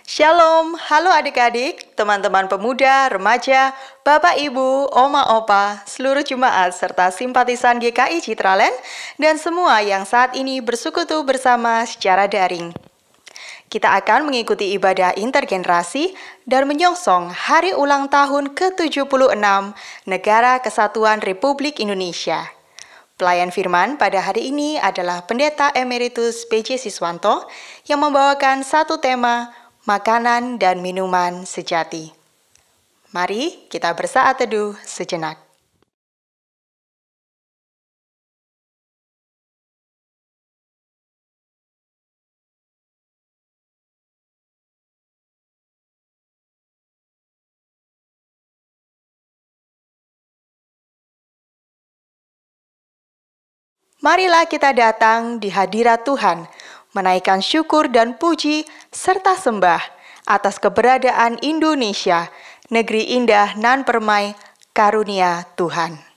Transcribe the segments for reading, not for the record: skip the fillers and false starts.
Shalom, halo adik-adik, teman-teman pemuda, remaja, bapak ibu, oma opa, seluruh jemaat serta simpatisan GKI Citraland dan semua yang saat ini bersekutu bersama secara daring. Kita akan mengikuti ibadah intergenerasi dan menyongsong hari ulang tahun ke-76 Negara Kesatuan Republik Indonesia. Pelayan firman pada hari ini adalah Pendeta Emeritus PJ Siswanto yang membawakan satu tema, makanan dan minuman sejati. Mari kita bersaat teduh sejenak. Marilah kita datang di hadirat Tuhan, menaikkan syukur dan puji serta sembah atas keberadaan Indonesia, negeri indah nan permai karunia Tuhan.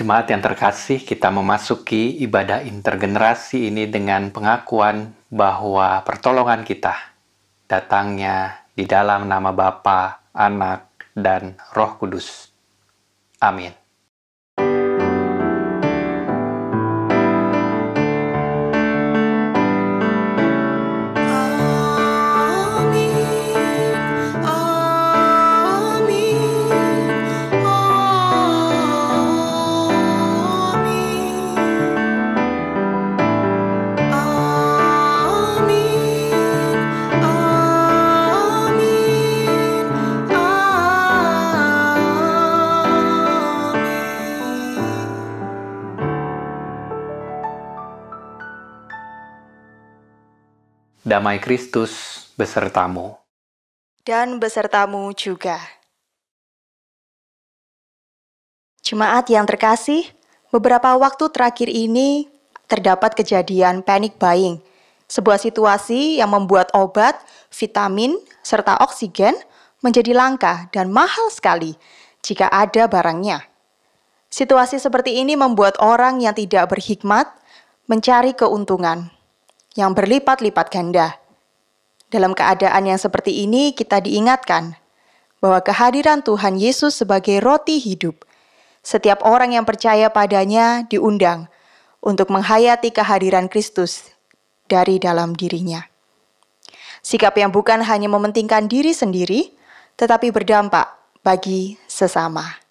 Jemaat yang terkasih, kita memasuki ibadah intergenerasi ini dengan pengakuan bahwa pertolongan kita datangnya di dalam nama Bapa, Anak, dan Roh Kudus. Amin. Damai Kristus besertamu. Dan besertamu juga. Jemaat yang terkasih, beberapa waktu terakhir ini terdapat kejadian panic buying, sebuah situasi yang membuat obat, vitamin, serta oksigen menjadi langka dan mahal sekali jika ada barangnya. Situasi seperti ini membuat orang yang tidak berhikmat mencari keuntungan yang berlipat-lipat ganda. Dalam keadaan yang seperti ini, kita diingatkan bahwa kehadiran Tuhan Yesus sebagai roti hidup, setiap orang yang percaya padanya diundang untuk menghayati kehadiran Kristus dari dalam dirinya. Sikap yang bukan hanya mementingkan diri sendiri, tetapi berdampak bagi sesama.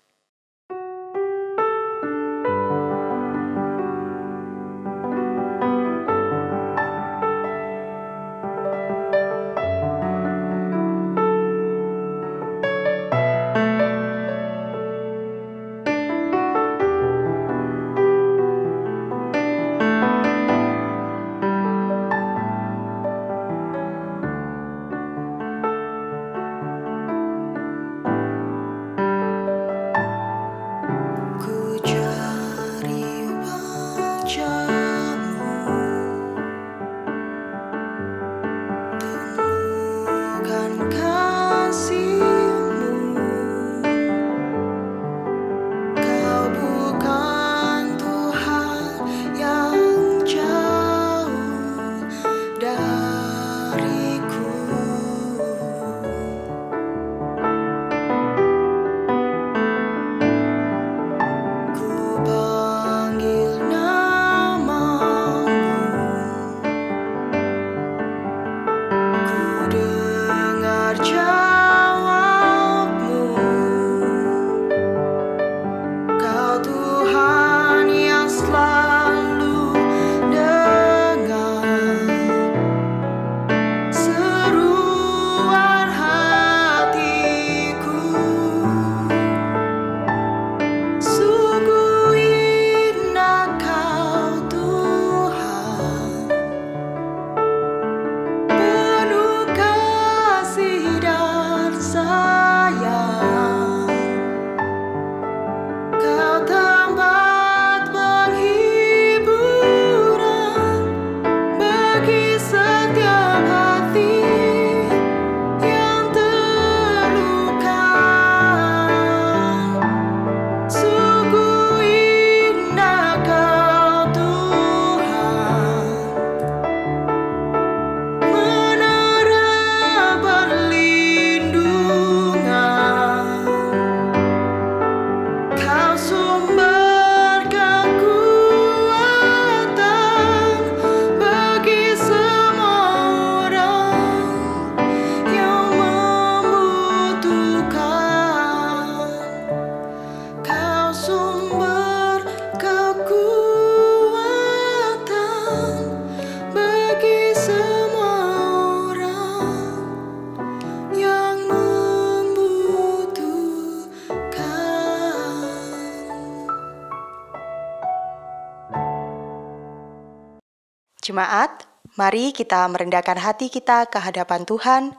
Jemaat, mari kita merendahkan hati kita ke hadapan Tuhan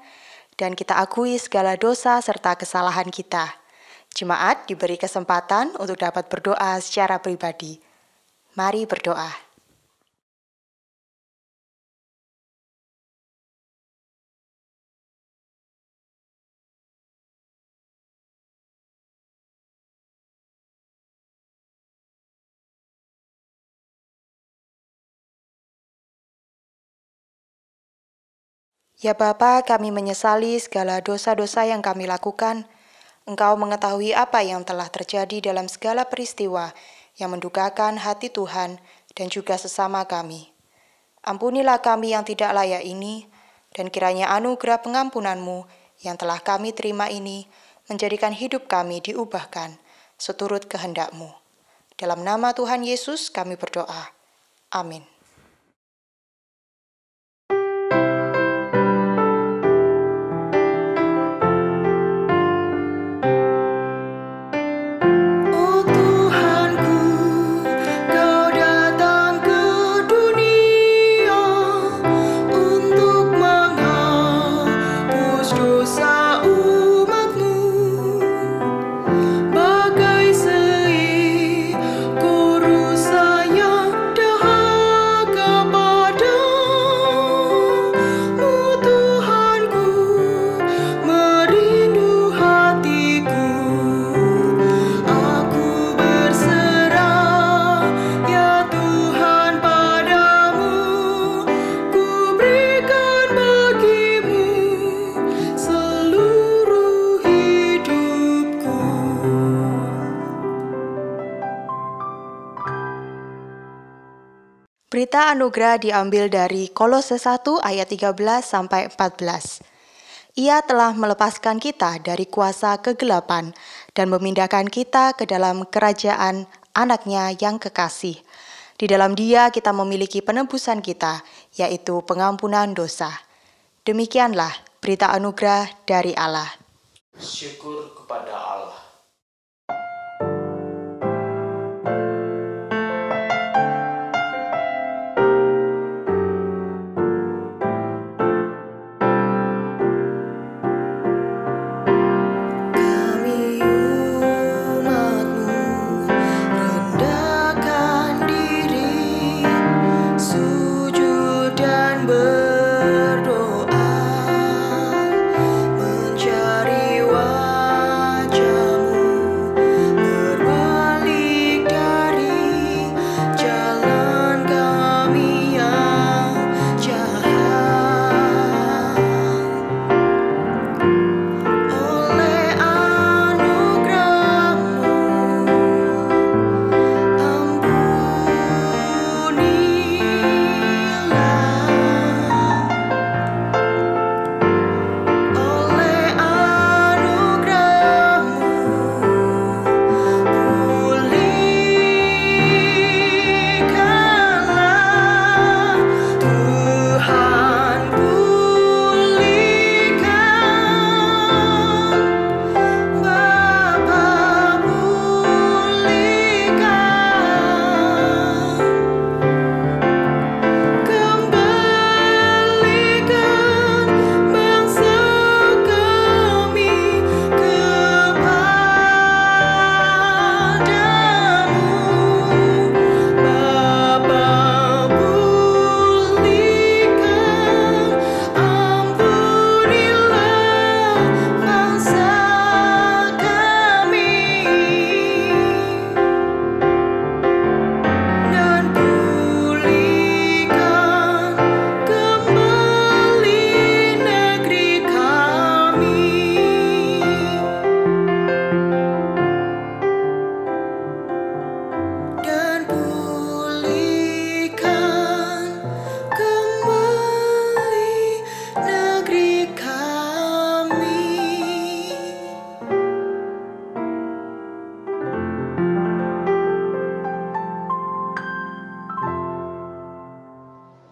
dan kita akui segala dosa serta kesalahan kita. Jemaat diberi kesempatan untuk dapat berdoa secara pribadi. Mari berdoa. Ya Bapa, kami menyesali segala dosa-dosa yang kami lakukan. Engkau mengetahui apa yang telah terjadi dalam segala peristiwa yang mendukakan hati Tuhan dan juga sesama kami. Ampunilah kami yang tidak layak ini, dan kiranya anugerah pengampunan-Mu yang telah kami terima ini menjadikan hidup kami diubahkan seturut kehendak-Mu. Dalam nama Tuhan Yesus kami berdoa. Amin. Berita anugerah diambil dari Kolose 1 ayat 13 sampai 14. Ia telah melepaskan kita dari kuasa kegelapan dan memindahkan kita ke dalam kerajaan Anaknya yang kekasih. Di dalam Dia kita memiliki penebusan kita, yaitu pengampunan dosa. Demikianlah berita anugerah dari Allah. Syukur kepada Allah.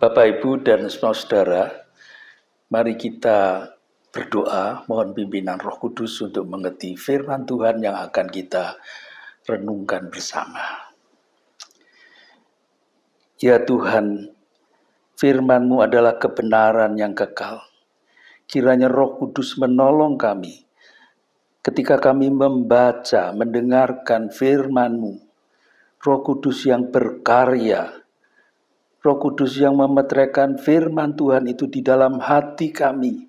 Bapak, Ibu, dan semua saudara, mari kita berdoa, mohon pimpinan Roh Kudus untuk mengerti firman Tuhan yang akan kita renungkan bersama. Ya Tuhan, firman-Mu adalah kebenaran yang kekal. Kiranya Roh Kudus menolong kami ketika kami membaca, mendengarkan firman-Mu. Roh Kudus yang berkarya, Roh Kudus yang memeteraikan firman Tuhan itu di dalam hati kami.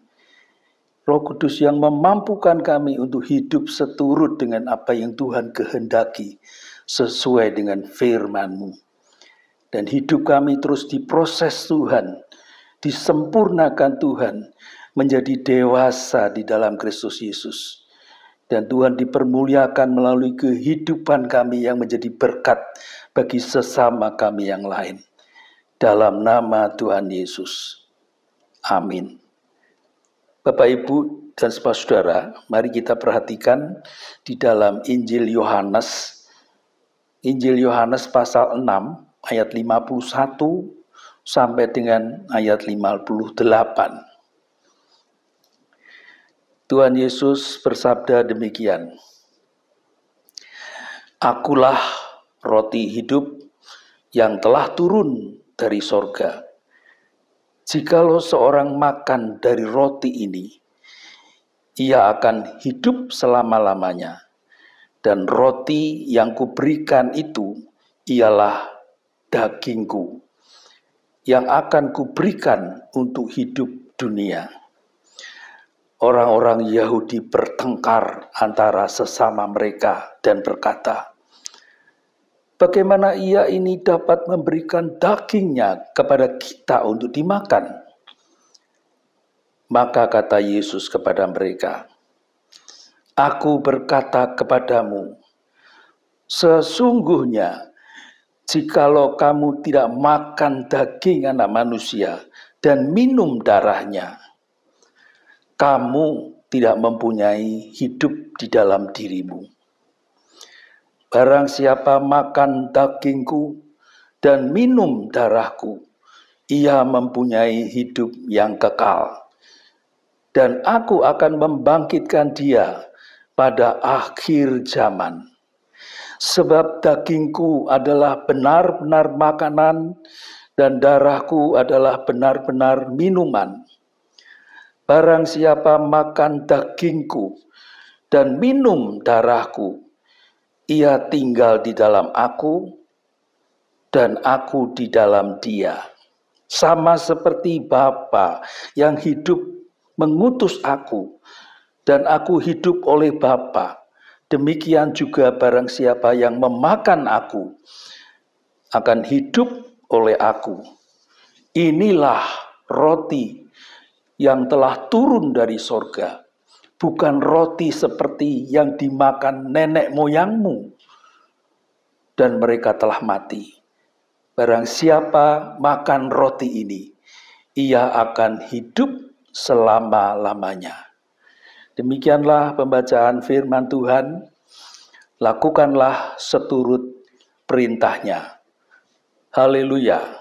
Roh Kudus yang memampukan kami untuk hidup seturut dengan apa yang Tuhan kehendaki, sesuai dengan firman-Mu. Dan hidup kami terus diproses Tuhan, disempurnakan Tuhan, menjadi dewasa di dalam Kristus Yesus. Dan Tuhan dipermuliakan melalui kehidupan kami yang menjadi berkat bagi sesama kami yang lain. Dalam nama Tuhan Yesus. Amin. Bapak, Ibu, dan semua saudara, mari kita perhatikan di dalam Injil Yohanes. Injil Yohanes pasal 6 ayat 51 sampai dengan ayat 58. Tuhan Yesus bersabda demikian. Akulah roti hidup yang telah turun dari sorga. Jikalau seorang makan dari roti ini, ia akan hidup selama-lamanya. Dan roti yang kuberikan itu ialah dagingku, yang akan kuberikan untuk hidup dunia. Orang-orang Yahudi bertengkar antara sesama mereka dan berkata, bagaimana ia ini dapat memberikan dagingnya kepada kita untuk dimakan? Maka kata Yesus kepada mereka, aku berkata kepadamu, sesungguhnya jikalau kamu tidak makan daging anak manusia dan minum darahnya, kamu tidak mempunyai hidup di dalam dirimu. Barang siapa makan dagingku dan minum darahku, ia mempunyai hidup yang kekal. Dan aku akan membangkitkan dia pada akhir zaman. Sebab dagingku adalah benar-benar makanan dan darahku adalah benar-benar minuman. Barang siapa makan dagingku dan minum darahku, ia tinggal di dalam aku, dan aku di dalam dia. Sama seperti Bapa yang hidup mengutus aku, dan aku hidup oleh Bapa. Demikian juga barang siapa yang memakan aku, akan hidup oleh aku. Inilah roti yang telah turun dari sorga. Bukan roti seperti yang dimakan nenek moyangmu, dan mereka telah mati. Barang siapa makan roti ini, ia akan hidup selama-lamanya. Demikianlah pembacaan firman Tuhan. Lakukanlah seturut perintahnya. Haleluya.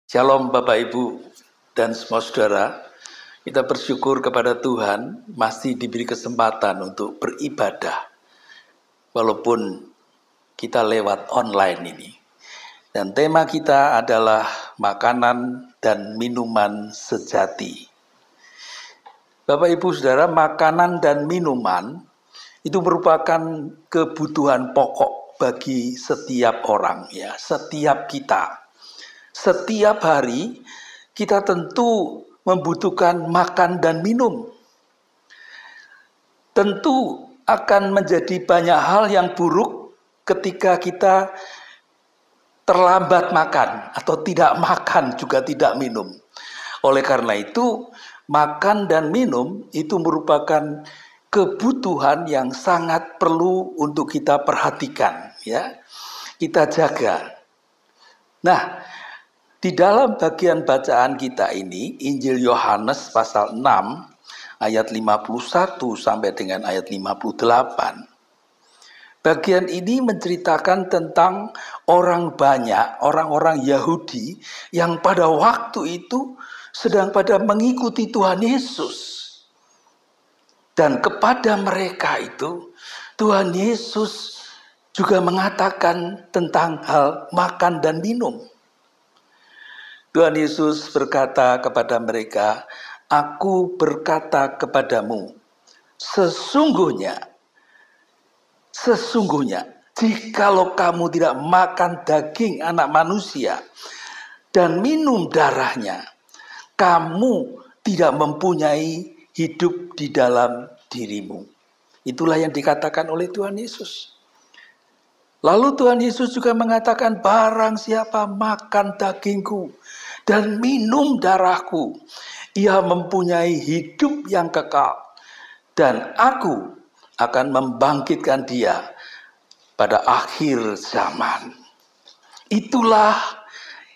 Shalom Bapak, Ibu, dan semua saudara. Kita bersyukur kepada Tuhan masih diberi kesempatan untuk beribadah. Walaupun kita lewat online ini. Dan tema kita adalah makanan dan minuman sejati. Bapak, Ibu, saudara, makanan dan minuman itu merupakan kebutuhan pokok bagi setiap orang, ya, setiap kita. Setiap hari kita tentu membutuhkan makan dan minum. Tentu akan menjadi banyak hal yang buruk ketika kita terlambat makan atau tidak makan juga tidak minum. Oleh karena itu, makan dan minum itu merupakan kebutuhan yang sangat perlu untuk kita perhatikan, ya. Kita jaga. Nah, di dalam bagian bacaan kita ini, Injil Yohanes pasal 6 ayat 51 sampai dengan ayat 58. Bagian ini menceritakan tentang orang banyak, orang-orang Yahudi yang pada waktu itu sedang pada mengikuti Tuhan Yesus. Dan kepada mereka itu Tuhan Yesus juga mengatakan tentang hal makan dan minum. Tuhan Yesus berkata kepada mereka, "Aku berkata kepadamu, sesungguhnya, jikalau kamu tidak makan daging anak manusia dan minum darahnya, kamu tidak mempunyai hidup di dalam dirimu." Itulah yang dikatakan oleh Tuhan Yesus. Lalu Tuhan Yesus juga mengatakan, "Barang siapa makan dagingku dan minum darahku, ia mempunyai hidup yang kekal, dan aku akan membangkitkan dia pada akhir zaman." Itulah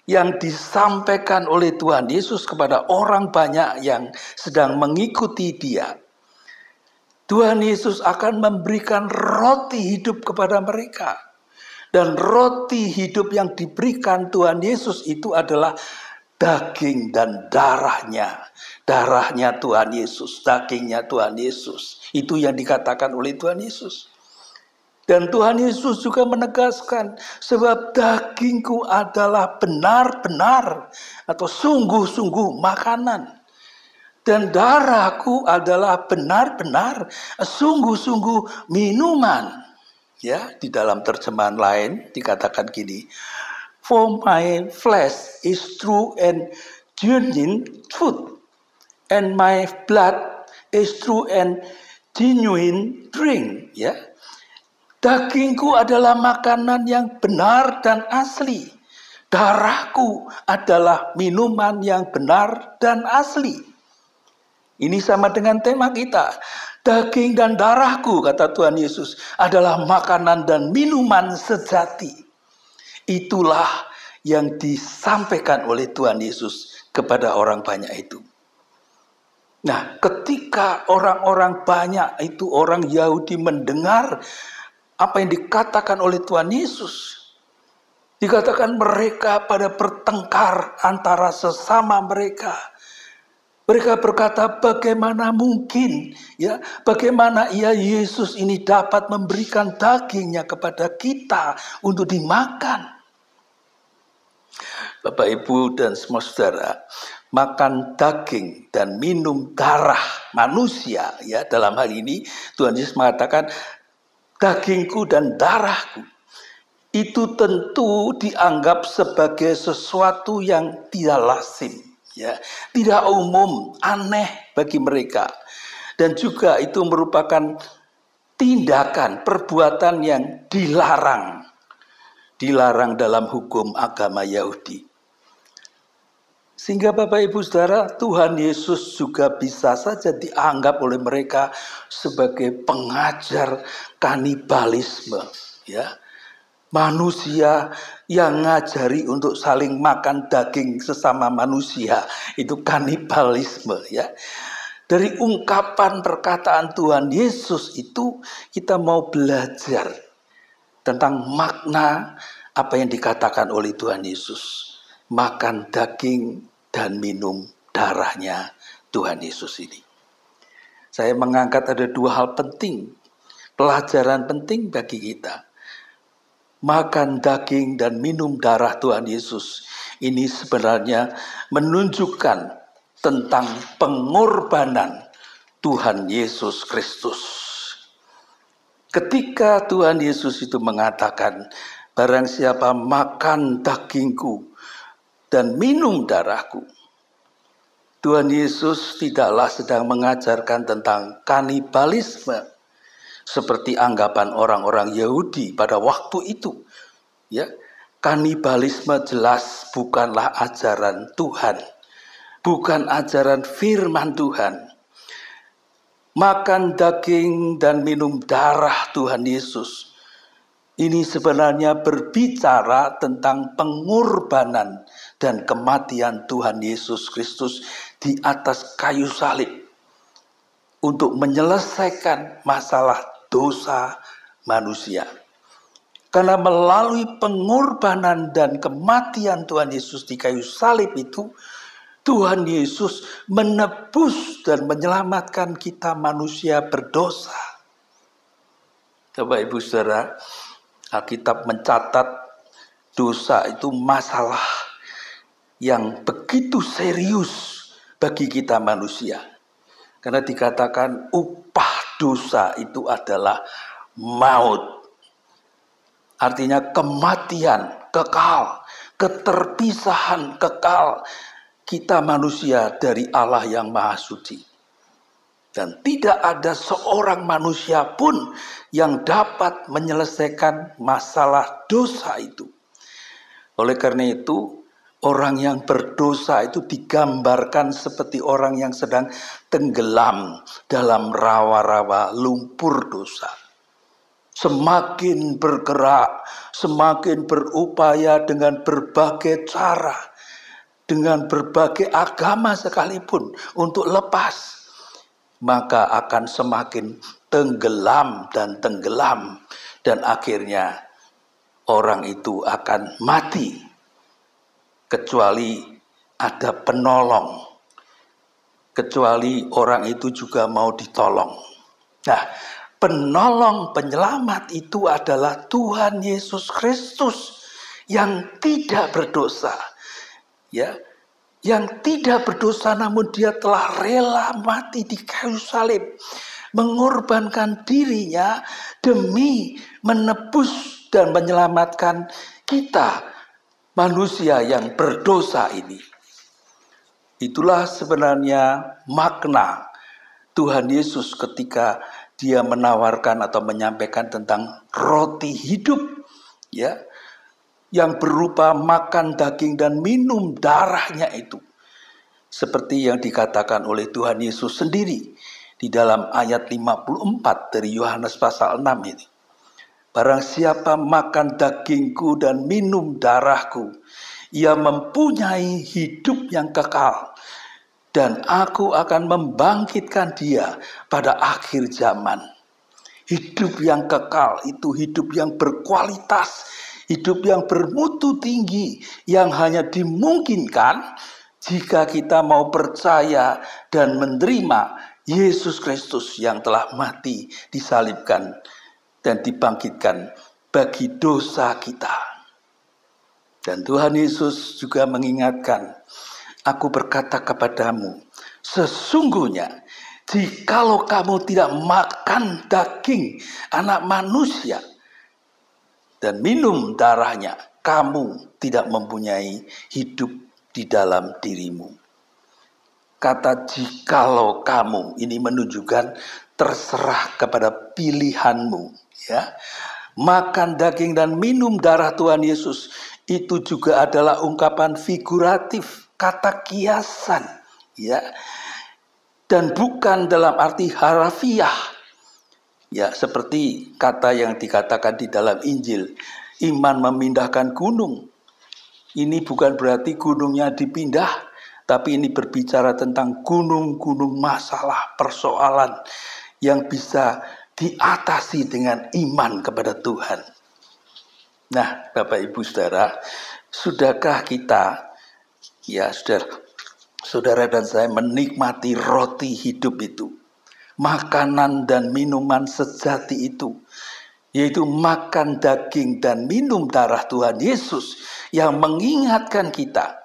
yang disampaikan oleh Tuhan Yesus kepada orang banyak yang sedang mengikuti Dia. Tuhan Yesus akan memberikan roti hidup kepada mereka. Dan roti hidup yang diberikan Tuhan Yesus itu adalah daging dan darahnya. Darahnya Tuhan Yesus, dagingnya Tuhan Yesus. Itu yang dikatakan oleh Tuhan Yesus. Dan Tuhan Yesus juga menegaskan, sebab dagingku adalah benar-benar atau sungguh-sungguh makanan. Dan darahku adalah benar-benar sungguh-sungguh minuman. Ya, di dalam terjemahan lain dikatakan gini, "For my flesh is true and genuine food, and my blood is true and genuine drink." Ya. Dagingku adalah makanan yang benar dan asli. Darahku adalah minuman yang benar dan asli. Ini sama dengan tema kita. Daging dan darahku, kata Tuhan Yesus, adalah makanan dan minuman sejati. Itulah yang disampaikan oleh Tuhan Yesus kepada orang banyak itu. Nah, ketika orang-orang banyak itu, orang Yahudi mendengar apa yang dikatakan oleh Tuhan Yesus, dikatakan mereka pada bertengkar antara sesama mereka. Mereka berkata, bagaimana mungkin, ya, bagaimana Yesus ini dapat memberikan dagingnya kepada kita untuk dimakan? Bapak, Ibu, dan semua saudara, makan daging dan minum darah manusia, ya, dalam hal ini Tuhan Yesus mengatakan, dagingku dan darahku, itu tentu dianggap sebagai sesuatu yang tidak lazim, ya, tidak umum, aneh bagi mereka. Dan juga itu merupakan tindakan, perbuatan yang dilarang dalam hukum agama Yahudi. Sehingga Bapak, Ibu, Saudara, Tuhan Yesus juga bisa saja dianggap oleh mereka sebagai pengajar kanibalisme, ya. Manusia yang ngajari untuk saling makan daging sesama manusia, itu kanibalisme, ya. Dari ungkapan perkataan Tuhan Yesus itu kita mau belajar tentang makna apa yang dikatakan oleh Tuhan Yesus. Makan daging dan minum darahnya Tuhan Yesus ini. Saya mengangkat ada dua hal penting, pelajaran penting bagi kita. Makan daging dan minum darah Tuhan Yesus ini sebenarnya menunjukkan tentang pengorbanan Tuhan Yesus Kristus. Ketika Tuhan Yesus itu mengatakan, barang siapa makan dagingku dan minum darahku, Tuhan Yesus tidaklah sedang mengajarkan tentang kanibalisme seperti anggapan orang-orang Yahudi pada waktu itu. Ya, kanibalisme jelas bukanlah ajaran Tuhan, bukan ajaran firman Tuhan. makan daging dan minum darah Tuhan Yesus, ini sebenarnya berbicara tentang pengorbanan dan kematian Tuhan Yesus Kristus di atas kayu salib untuk menyelesaikan masalah dosa manusia. Karena melalui pengorbanan dan kematian Tuhan Yesus di kayu salib itu, Tuhan Yesus menebus dan menyelamatkan kita manusia berdosa. Bapak Ibu Saudara, Alkitab mencatat dosa itu masalah yang begitu serius bagi kita manusia. Karena dikatakan upah dosa itu adalah maut. Artinya kematian kekal, keterpisahan kekal kita manusia dari Allah yang Maha Suci. Dan tidak ada seorang manusia pun yang dapat menyelesaikan masalah dosa itu. Oleh karena itu, orang yang berdosa itu digambarkan seperti orang yang sedang tenggelam dalam rawa-rawa lumpur dosa. Semakin bergerak, semakin berupaya dengan berbagai cara, dengan berbagai agama sekalipun untuk lepas, maka akan semakin tenggelam, dan akhirnya orang itu akan mati, kecuali ada penolong, kecuali orang itu juga mau ditolong. Nah, penolong penyelamat itu adalah Tuhan Yesus Kristus yang tidak berdosa, ya, yang tidak berdosa, namun dia telah rela mati di kayu salib, mengorbankan dirinya demi menebus dan menyelamatkan kita manusia yang berdosa ini. Itulah sebenarnya makna Tuhan Yesus ketika dia menawarkan atau menyampaikan tentang roti hidup, ya, yang berupa makan daging dan minum darahnya itu. Seperti yang dikatakan oleh Tuhan Yesus sendiri di dalam ayat 54 dari Yohanes pasal 6 ini. Barang siapa makan dagingku dan minum darahku, ia mempunyai hidup yang kekal, dan aku akan membangkitkan dia pada akhir zaman. Hidup yang kekal itu hidup yang berkualitas, hidup yang bermutu tinggi, yang hanya dimungkinkan jika kita mau percaya dan menerima Yesus Kristus yang telah mati, disalibkan, dan dibangkitkan bagi dosa kita. Dan Tuhan Yesus juga mengingatkan, aku berkata kepadamu, sesungguhnya jikalau kamu tidak makan daging anak manusia dan minum darahnya, kamu tidak mempunyai hidup di dalam dirimu. Kata jikalau kamu ini menunjukkan terserah kepada pilihanmu, ya. Makan daging dan minum darah Tuhan Yesus itu juga adalah ungkapan figuratif, kata kiasan, ya, dan bukan dalam arti harafiah, ya, seperti kata yang dikatakan di dalam Injil, iman memindahkan gunung. Ini bukan berarti gunungnya dipindah, tapi ini berbicara tentang gunung-gunung masalah, persoalan yang bisa diatasi dengan iman kepada Tuhan. Nah, Bapak Ibu Saudara, sudahkah kita, ya, saudara dan saya menikmati roti hidup itu, makanan dan minuman sejati itu, yaitu makan daging dan minum darah Tuhan Yesus yang mengingatkan kita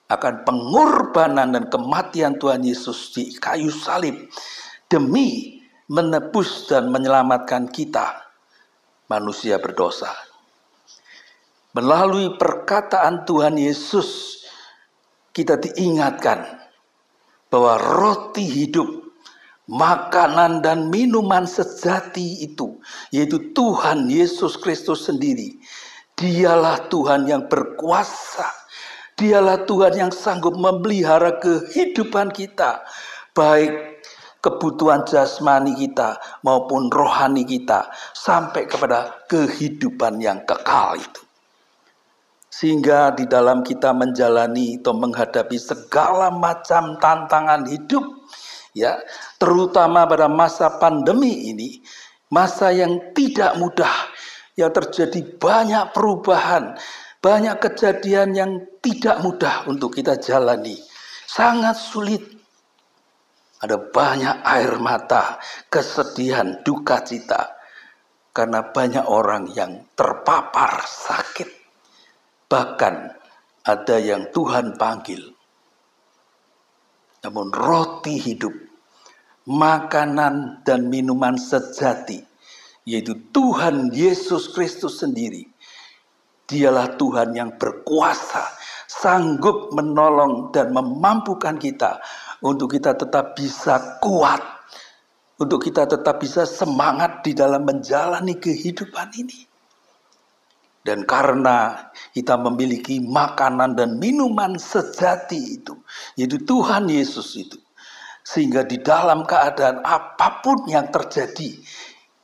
akan pengorbanan dan kematian Tuhan Yesus di kayu salib demi menebus dan menyelamatkan kita manusia berdosa. Melalui perkataan Tuhan Yesus, kita diingatkan bahwa roti hidup, makanan dan minuman sejati itu, yaitu Tuhan Yesus Kristus sendiri, dialah Tuhan yang berkuasa, dialah Tuhan yang sanggup memelihara kehidupan kita, baik kebutuhan jasmani kita maupun rohani kita sampai kepada kehidupan yang kekal itu. Sehingga di dalam kita menjalani atau menghadapi segala macam tantangan hidup, ya, terutama pada masa pandemi ini, masa yang tidak mudah, yang terjadi banyak perubahan, banyak kejadian yang tidak mudah untuk kita jalani, sangat sulit. Ada banyak air mata, kesedihan, duka cita, karena banyak orang yang terpapar sakit. Bahkan ada yang Tuhan panggil. Namun roti hidup, makanan dan minuman sejati, yaitu Tuhan Yesus Kristus sendiri. Dialah Tuhan yang berkuasa, sanggup menolong dan memampukan kita untuk kita tetap bisa kuat, untuk kita tetap bisa semangat di dalam menjalani kehidupan ini. Dan karena kita memiliki makanan dan minuman sejati itu, yaitu Tuhan Yesus itu, sehingga di dalam keadaan apapun yang terjadi,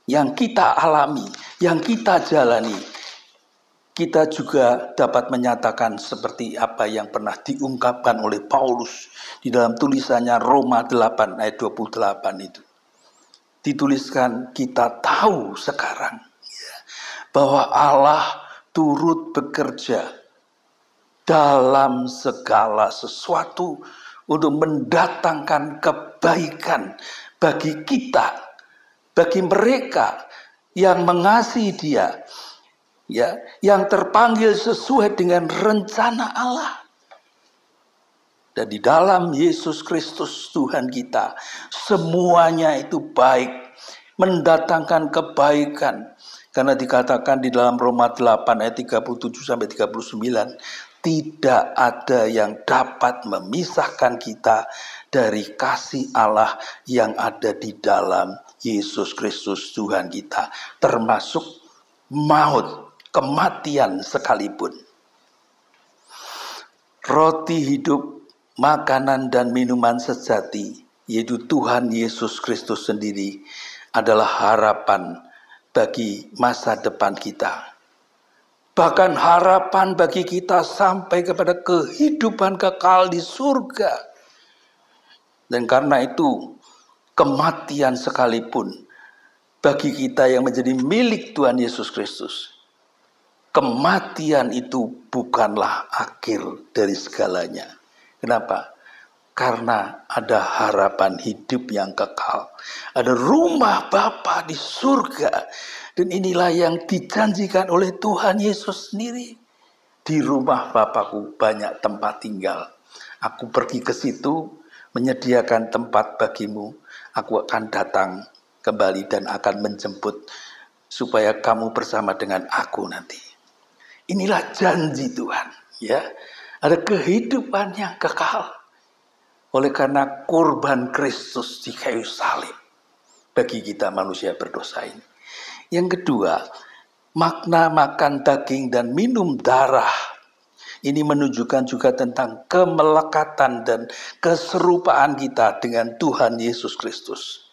yang kita alami, yang kita jalani, kita juga dapat menyatakan seperti apa yang pernah diungkapkan oleh Paulus di dalam tulisannya Roma 8 ayat 28 itu. Dituliskan, kita tahu sekarang bahwa Allah turut bekerja dalam segala sesuatu untuk mendatangkan kebaikan bagi kita, bagi mereka yang mengasihi Dia, ya, yang terpanggil sesuai dengan rencana Allah. Dan di dalam Yesus Kristus Tuhan kita, semuanya itu baik, mendatangkan kebaikan. Karena dikatakan di dalam Roma 8 ayat 37 sampai 39, tidak ada yang dapat memisahkan kita dari kasih Allah yang ada di dalam Yesus Kristus Tuhan kita, termasuk maut, kematian sekalipun. Roti hidup, makanan dan minuman sejati, yaitu Tuhan Yesus Kristus sendiri, adalah harapan bagi masa depan kita. Bahkan harapan bagi kita sampai kepada kehidupan kekal di surga. Dan karena itu, kematian sekalipun bagi kita yang menjadi milik Tuhan Yesus Kristus, kematian itu bukanlah akhir dari segalanya. Kenapa? Karena ada harapan hidup yang kekal. Ada rumah Bapa di surga. Dan inilah yang dijanjikan oleh Tuhan Yesus sendiri. Di rumah Bapakku banyak tempat tinggal. Aku pergi ke situ, menyediakan tempat bagimu. Aku akan datang kembali dan akan menjemput, supaya kamu bersama dengan aku nanti. Inilah janji Tuhan. Ya, ada kehidupan yang kekal. Oleh karena korban Kristus di kayu salib bagi kita manusia berdosa ini. Yang kedua, makna makan daging dan minum darah ini menunjukkan juga tentang kemelekatan dan keserupaan kita dengan Tuhan Yesus Kristus.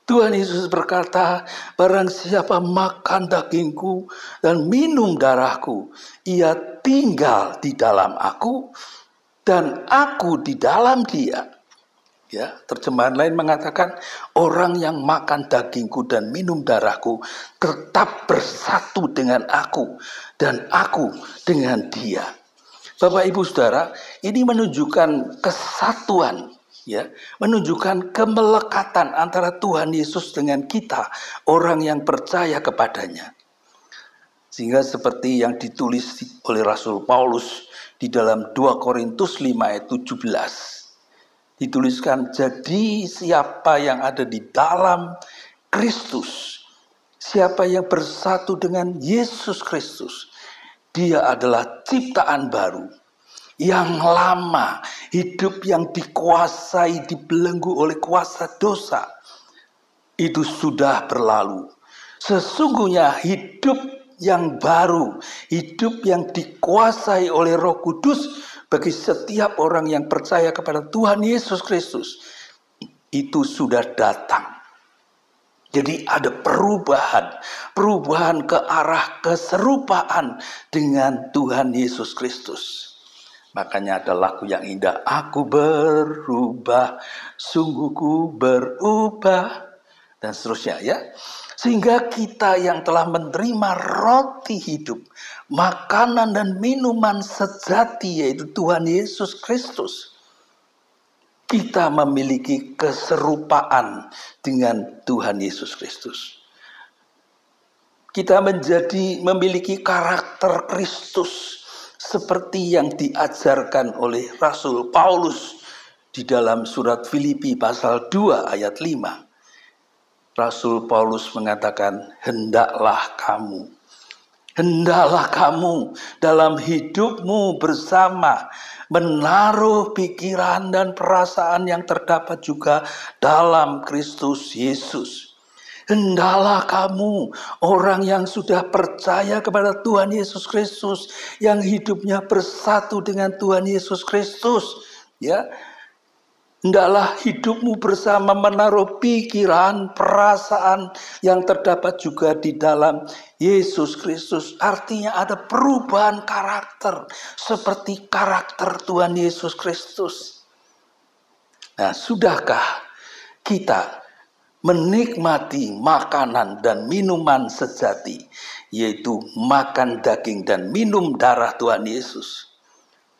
Tuhan Yesus berkata, barang siapa makan dagingku dan minum darahku, ia tinggal di dalam aku dan aku di dalam dia. Ya, terjemahan lain mengatakan, orang yang makan dagingku dan minum darahku tetap bersatu dengan aku dan aku dengan dia. Bapak Ibu Saudara, ini menunjukkan kesatuan, ya, menunjukkan kemelekatan antara Tuhan Yesus dengan kita, orang yang percaya kepadanya. Sehingga seperti yang ditulis oleh Rasul Paulus di dalam 2 Korintus 5 ayat 17. Dituliskan, jadi siapa yang ada di dalam Kristus, siapa yang bersatu dengan Yesus Kristus, dia adalah ciptaan baru. Yang lama, hidup yang dikuasai, dibelenggu oleh kuasa dosa, itu sudah berlalu. Sesungguhnya hidup yang baru, hidup yang dikuasai oleh Roh Kudus bagi setiap orang yang percaya kepada Tuhan Yesus Kristus, itu sudah datang. Jadi ada perubahan ke arah keserupaan dengan Tuhan Yesus Kristus. Makanya ada lagu yang indah, aku berubah, sungguhku berubah, dan seterusnya ya. Sehingga kita yang telah menerima roti hidup, makanan dan minuman sejati yaitu Tuhan Yesus Kristus, kita memiliki keserupaan dengan Tuhan Yesus Kristus. Kita memiliki karakter Kristus seperti yang diajarkan oleh Rasul Paulus di dalam surat Filipi pasal 2 ayat 5. Rasul Paulus mengatakan, hendaklah kamu dalam hidupmu bersama menaruh pikiran dan perasaan yang terdapat juga dalam Kristus Yesus. Hendaklah kamu, orang yang sudah percaya kepada Tuhan Yesus Kristus, yang hidupnya bersatu dengan Tuhan Yesus Kristus, ya. Hendaklah hidupmu bersama menaruh pikiran, perasaan yang terdapat juga di dalam Yesus Kristus. Artinya ada perubahan karakter seperti karakter Tuhan Yesus Kristus. Nah, sudahkah kita menikmati makanan dan minuman sejati, yaitu makan daging dan minum darah Tuhan Yesus?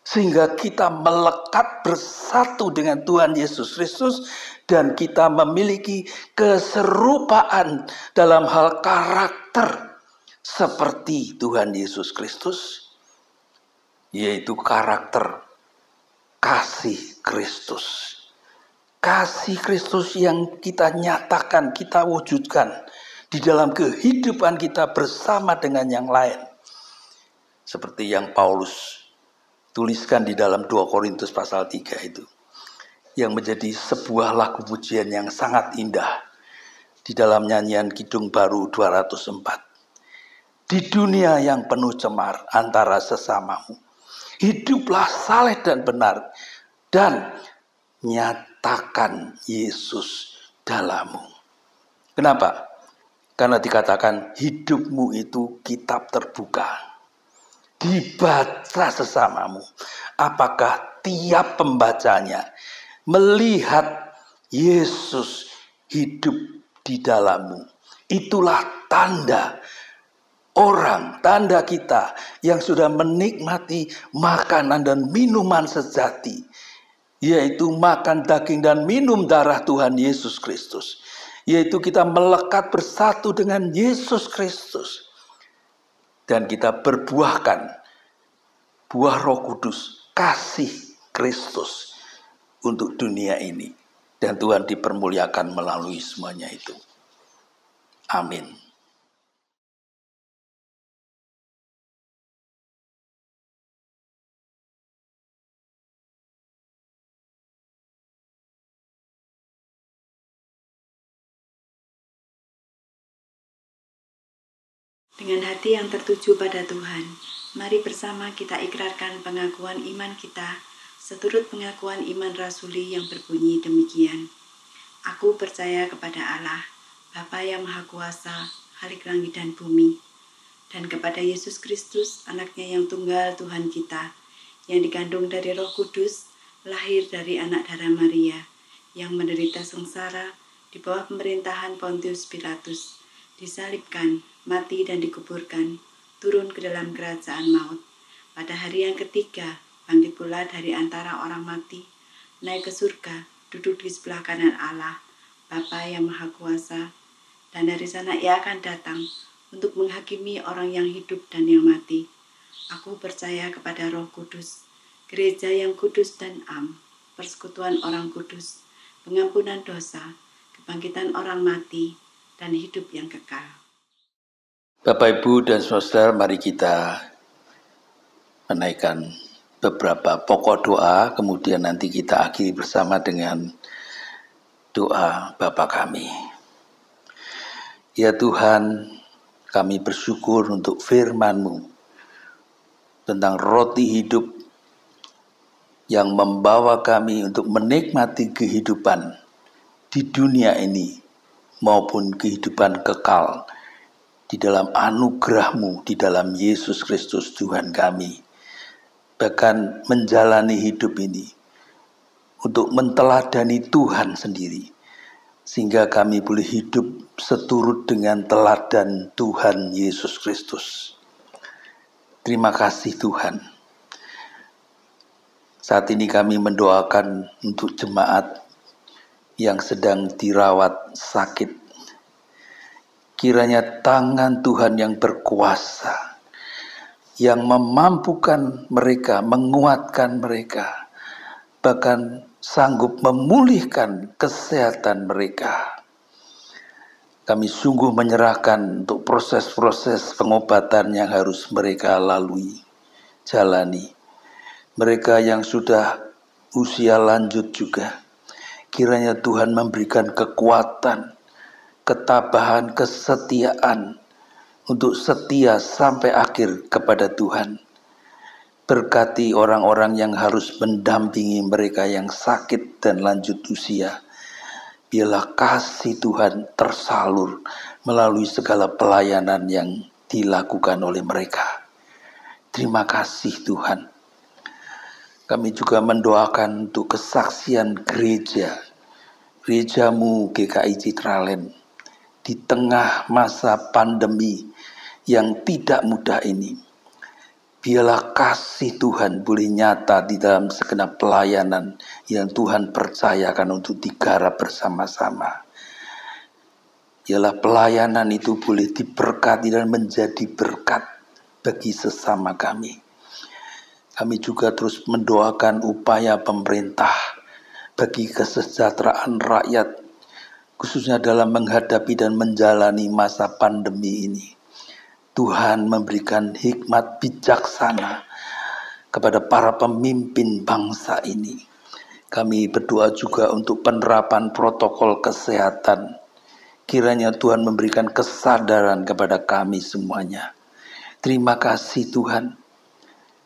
Sehingga kita melekat bersatu dengan Tuhan Yesus Kristus dan kita memiliki keserupaan dalam hal karakter seperti Tuhan Yesus Kristus, yaitu karakter kasih Kristus. Kasih Kristus yang kita nyatakan, kita wujudkan di dalam kehidupan kita bersama dengan yang lain. Seperti yang Paulus tuliskan di dalam 2 Korintus pasal 3 itu. Yang menjadi sebuah lagu pujian yang sangat indah. Di dalam nyanyian Kidung Baru 204. Di dunia yang penuh cemar antara sesamamu, hiduplah saleh dan benar, dan nyatakan Yesus dalammu. Kenapa? Karena dikatakan hidupmu itu kitab terbuka. Dibaca sesamamu. Apakah tiap pembacanya melihat Yesus hidup di dalammu? Itulah tanda kita yang sudah menikmati makanan dan minuman sejati, yaitu makan daging dan minum darah Tuhan Yesus Kristus, yaitu kita melekat bersatu dengan Yesus Kristus. Dan kita berbuahkan buah Roh Kudus, kasih Kristus untuk dunia ini. Dan Tuhan dipermuliakan melalui semuanya itu. Amin. Dengan hati yang tertuju pada Tuhan, mari bersama kita ikrarkan pengakuan iman kita, seturut pengakuan iman rasuli yang berbunyi demikian. Aku percaya kepada Allah, Bapa yang Maha Kuasa, Khalik langit dan bumi, dan kepada Yesus Kristus, anaknya yang tunggal Tuhan kita, yang dikandung dari Roh Kudus, lahir dari anak darah Maria, yang menderita sengsara di bawah pemerintahan Pontius Pilatus, disalibkan, mati dan dikuburkan, turun ke dalam kerajaan maut. Pada hari yang ketiga, bangkit pula dari antara orang mati, naik ke surga, duduk di sebelah kanan Allah, Bapa yang Maha Kuasa, dan dari sana ia akan datang untuk menghakimi orang yang hidup dan yang mati. Aku percaya kepada Roh Kudus, gereja yang kudus dan am, persekutuan orang kudus, pengampunan dosa, kebangkitan orang mati, dan hidup yang kekal. Bapak, Ibu, dan saudara, mari kita menaikkan beberapa pokok doa, kemudian nanti kita akhiri bersama dengan doa Bapa kami. Ya Tuhan, kami bersyukur untuk firman-Mu tentang roti hidup yang membawa kami untuk menikmati kehidupan di dunia ini maupun kehidupan kekal di dalam anugerah-Mu di dalam Yesus Kristus Tuhan kami. Bahkan menjalani hidup ini untuk menteladani Tuhan sendiri, sehingga kami boleh hidup seturut dengan teladan Tuhan Yesus Kristus. Terima kasih Tuhan. Saat ini kami mendoakan untuk jemaat yang sedang dirawat sakit. Kiranya tangan Tuhan yang berkuasa, yang memampukan mereka, menguatkan mereka, bahkan sanggup memulihkan kesehatan mereka. Kami sungguh menyerahkan untuk proses-proses pengobatan yang harus mereka lalui, jalani. Mereka yang sudah usia lanjut juga, kiranya Tuhan memberikan kekuatan, ketabahan, kesetiaan untuk setia sampai akhir kepada Tuhan. Berkati orang-orang yang harus mendampingi mereka yang sakit dan lanjut usia. Biarlah kasih Tuhan tersalur melalui segala pelayanan yang dilakukan oleh mereka. Terima kasih Tuhan. Kami juga mendoakan untuk kesaksian gereja-Mu GKI Citraland di tengah masa pandemi yang tidak mudah ini. Biarlah kasih Tuhan boleh nyata di dalam segenap pelayanan yang Tuhan percayakan untuk digarap bersama-sama. Biarlah pelayanan itu boleh diberkati dan menjadi berkat bagi sesama kami. Kami juga terus mendoakan upaya pemerintah bagi kesejahteraan rakyat, khususnya dalam menghadapi dan menjalani masa pandemi ini. Tuhan memberikan hikmat bijaksana kepada para pemimpin bangsa ini. Kami berdoa juga untuk penerapan protokol kesehatan. Kiranya Tuhan memberikan kesadaran kepada kami semuanya. Terima kasih Tuhan.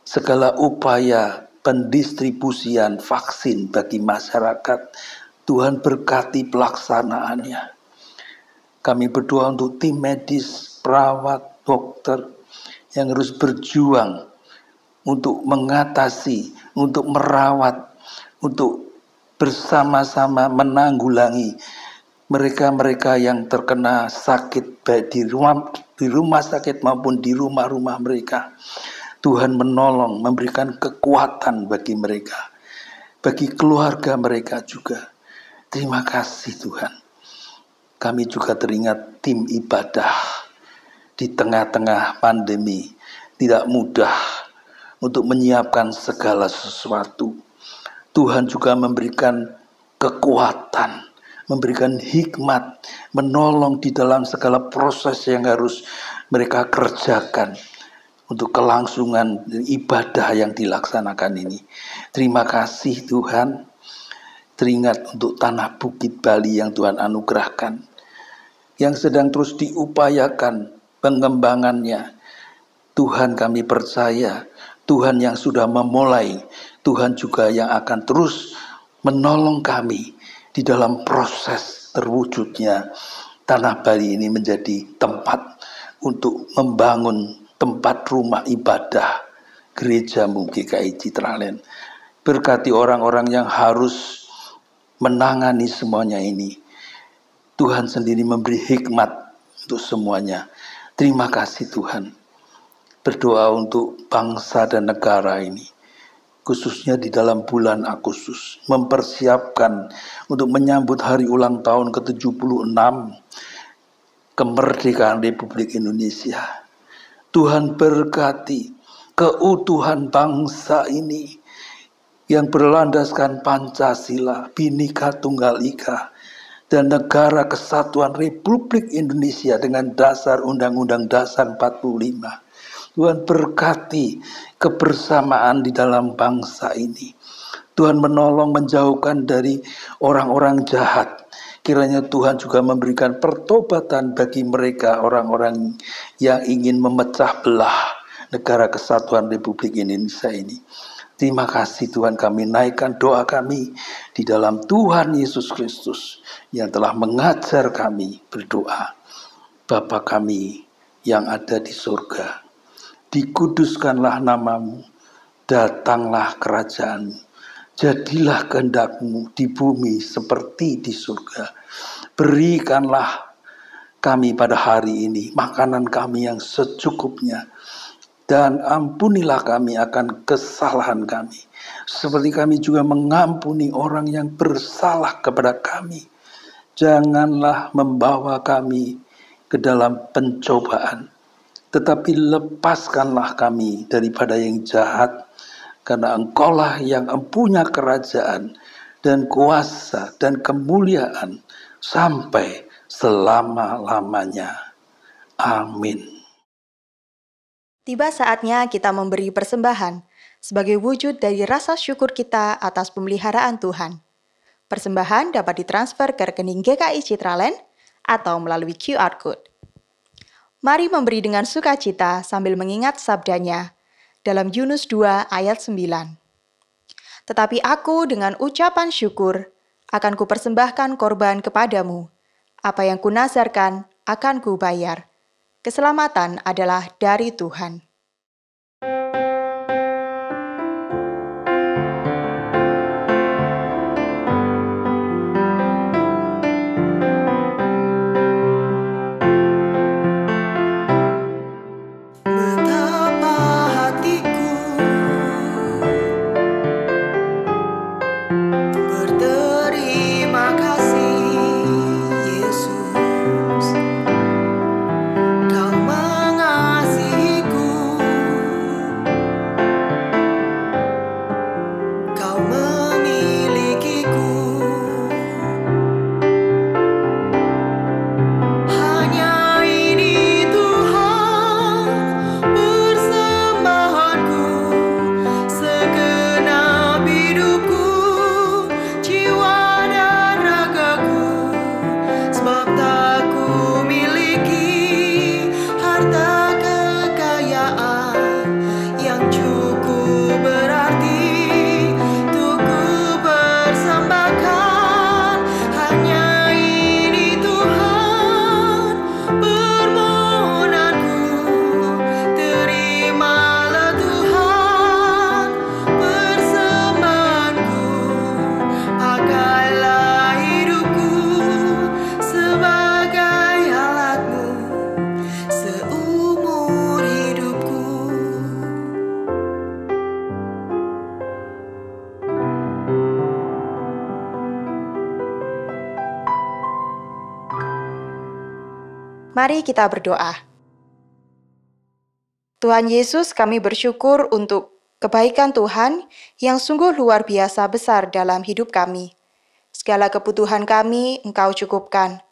Segala upaya pendistribusian vaksin bagi masyarakat, Tuhan berkati pelaksanaannya. Kami berdoa untuk tim medis, perawat, dokter yang harus berjuang untuk mengatasi, untuk merawat, untuk bersama-sama menanggulangi mereka-mereka yang terkena sakit baik di rumah sakit maupun di rumah-rumah mereka. Tuhan menolong, memberikan kekuatan bagi mereka, bagi keluarga mereka juga. Terima kasih Tuhan. Kami juga teringat tim ibadah di tengah-tengah pandemi. Tidak mudah untuk menyiapkan segala sesuatu. Tuhan juga memberikan kekuatan, memberikan hikmat, menolong di dalam segala proses yang harus mereka kerjakan untuk kelangsungan ibadah yang dilaksanakan ini. Terima kasih Tuhan. Teringat untuk tanah Bukit Bali yang Tuhan anugerahkan, yang sedang terus diupayakan pengembangannya. Tuhan kami percaya, Tuhan yang sudah memulai, Tuhan juga yang akan terus menolong kami di dalam proses terwujudnya tanah Bali ini menjadi tempat untuk membangun tempat rumah ibadah gereja-Mu GKI Citraland. Berkati orang-orang yang harus menangani semuanya ini. Tuhan sendiri memberi hikmat untuk semuanya. Terima kasih Tuhan. Berdoa untuk bangsa dan negara ini, khususnya di dalam bulan Agustus, mempersiapkan untuk menyambut hari ulang tahun ke-76 kemerdekaan Republik Indonesia. Tuhan berkati keutuhan bangsa ini yang berlandaskan Pancasila, Bhinneka Tunggal Ika, dan Negara Kesatuan Republik Indonesia dengan dasar Undang-Undang Dasar 45. Tuhan berkati kebersamaan di dalam bangsa ini. Tuhan menolong menjauhkan dari orang-orang jahat. Kiranya Tuhan juga memberikan pertobatan bagi mereka, orang-orang yang ingin memecah belah Negara Kesatuan Republik Indonesia ini. Terima kasih Tuhan, kami naikkan doa kami di dalam Tuhan Yesus Kristus yang telah mengajar kami berdoa. Bapa kami yang ada di surga, dikuduskanlah namamu, datanglah kerajaanmu, jadilah kehendakmu di bumi seperti di surga. Berikanlah kami pada hari ini makanan kami yang secukupnya, dan ampunilah kami akan kesalahan kami, seperti kami juga mengampuni orang yang bersalah kepada kami. Janganlah membawa kami ke dalam pencobaan, tetapi lepaskanlah kami daripada yang jahat, karena Engkaulah yang empunya kerajaan dan kuasa dan kemuliaan sampai selama-lamanya. Amin. Tiba saatnya kita memberi persembahan sebagai wujud dari rasa syukur kita atas pemeliharaan Tuhan. Persembahan dapat ditransfer ke rekening GKI Citraland atau melalui QR Code. Mari memberi dengan sukacita sambil mengingat sabdanya dalam Yunus 2 ayat 9. Tetapi aku dengan ucapan syukur akan kupersembahkan korban kepadamu. Apa yang kunazarkan akan kubayar. Keselamatan adalah dari Tuhan. Betapa hatiku berterima kasih, Yesus. Kau mengasihiku, Kau memilikiku. Hanya ini Tuhan persembahanku, segenap hidupku, jiwa dan ragaku. Sebab tak ku miliki harta kekayaan yang cukup berarti untuk ku persembahkan. Hanya ini Tuhan permohonanku. Terimalah Tuhan persembahanku. Pakailah hidupku sebagai alatmu seumur hidupku. Mari kita berdoa. Tuhan Yesus, kami bersyukur untuk kebaikan Tuhan yang sungguh luar biasa besar dalam hidup kami. Segala kebutuhan kami Engkau cukupkan.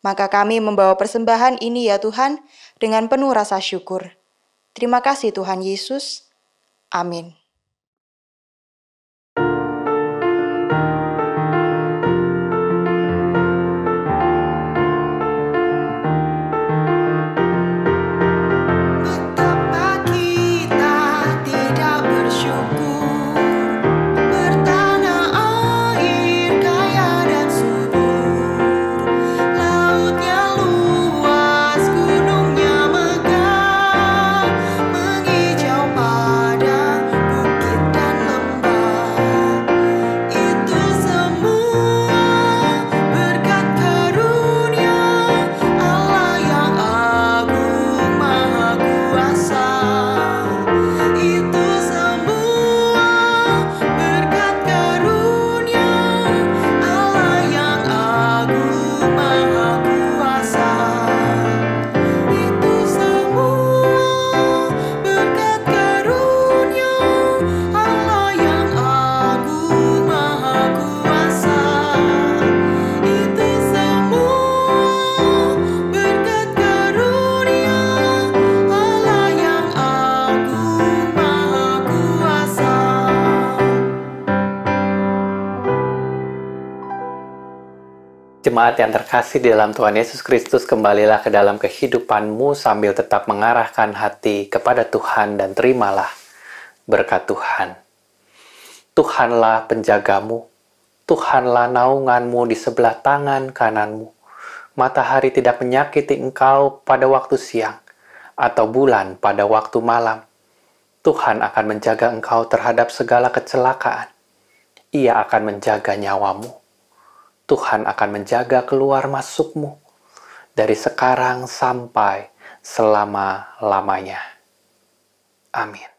Maka kami membawa persembahan ini ya Tuhan dengan penuh rasa syukur. Terima kasih Tuhan Yesus. Amin. Betapa kita tidak bersyukur, bertanah air kaya dan subur. Lautnya luas, gunungnya megah, menghijau padang, bukit dan lembah. Itu semua berkat karunia Allah yang agung maha kuasa. Itu semua berkat karunia Allah yang agung maha kuasa. Itu semua berkat karunia Allah yang agung maha kuasa. Itu semua berkat karunia Allah yang agung maha kuasa. Jemaat yang terkasih di dalam Tuhan Yesus Kristus, kembalilah ke dalam kehidupanmu sambil tetap mengarahkan hati kepada Tuhan dan terimalah berkat Tuhan. Tuhanlah penjagamu, Tuhanlah naunganmu di sebelah tangan kananmu. Matahari tidak menyakiti engkau pada waktu siang, atau bulan pada waktu malam. Tuhan akan menjaga engkau terhadap segala kecelakaan. Ia akan menjaga nyawamu. Tuhan akan menjaga keluar masukmu dari sekarang sampai selama-lamanya. Amin.